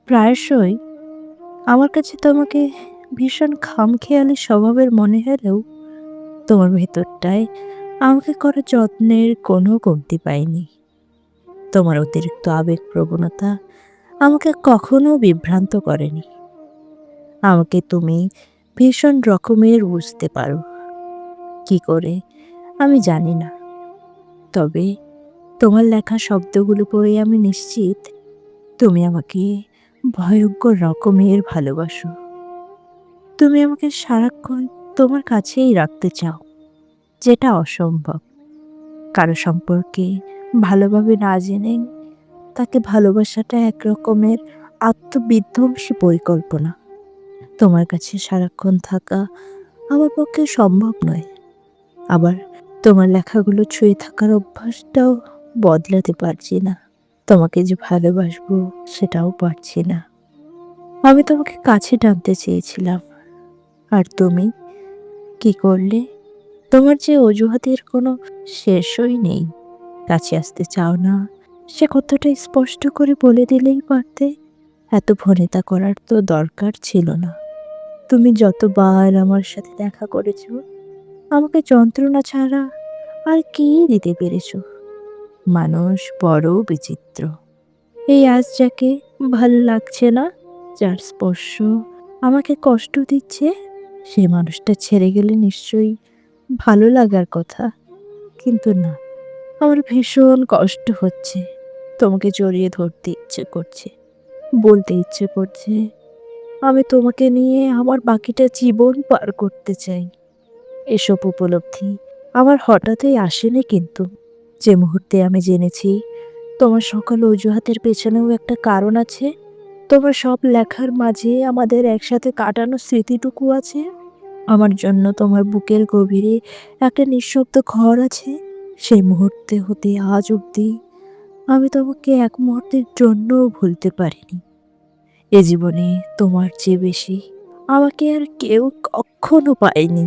প্রায়শই আমার কাছে তোমাকে ভীষণ খামখেয়ালি স্বভাবের মনে হলেও তোমার ভেতরটায় আমাকে করা যত্নের কোনো কমতি পাইনি। তোমার অতিরিক্ত আবেগপ্রবণতা আমাকে কখনো বিভ্রান্ত করেনি। আমাকে তুমি ভীষণ রকমের বুঝতে পারো। কি করে আমি জানি না। তবে তোমার লেখা শব্দগুলো পড়ে আমি নিশ্চিত তুমি আমাকে ভয়ঙ্কর রকমের ভালোবাসো। তুমি আমাকে সারাক্ষণ তোমার কাছেই রাখতে চাও, যেটা অসম্ভব। কারো সম্পর্কে ভালোভাবে না জেনে তাকে ভালোবাসাটা একরকমের আত্মবিধ্বংসী পরিকল্পনা। তোমার কাছে সারাক্ষণ থাকা আমার পক্ষে সম্ভব নয়। আবার তোমার লেখাগুলো ছুঁয়ে থাকার অভ্যাসটাও বদলাতে পারছি না। তোমাকে যে ভালোবাসবো সেটাও পারছি না। আমি তোমাকে কাছে টানতে চেয়েছিলাম, আর তুমি কি করলে? তোমার যে অজুহাতের কোনো শেষই নেই। কাছে আসতে চাও না, সে কথাটা স্পষ্ট করে বলে দিলেই পারতে। এত ভনিতা করার তো দরকার ছিল না। তুমি যতবার আমার সাথে দেখা করেছ, আমাকে যন্ত্রণা ছাড়া আর কি দিতে পেরেছ? মানুষ বড় বিচিত্র। এই আজ যাকে ভালো লাগছে না, যার স্পর্শ আমাকে কষ্ট দিচ্ছে, সে মানুষটা ছেড়ে গেলে নিশ্চয়ই ভালো লাগার কথা। কিন্তু না, আমার ভীষণ কষ্ট হচ্ছে। তোমাকে জড়িয়ে ধরতে ইচ্ছে করছে, বলতে ইচ্ছে করছে আমি তোমাকে নিয়ে আমার বাকিটা জীবন পার করতে চাই। এসব উপলব্ধি আমার হঠাৎই আসেনি, কিন্তু যে মুহূর্তে আমি জেনেছি তোমার সকল অজুহাতের পেছনেও একটা কারণ আছে, তোমার সব লেখার মাঝে আমাদের একসাথে কাটানো স্মৃতিটুকু আছে, আমার জন্য তোমার বুকের গভীরে একটা নিঃশব্দ ঘর আছে, সেই মুহূর্তে হতে আজ অবধি আমি তোমাকে এক মুহূর্তের জন্যও ভুলতে পারিনি। এ জীবনে তোমার চেয়ে বেশি আমাকে আর কেউ কখনো পায়নি।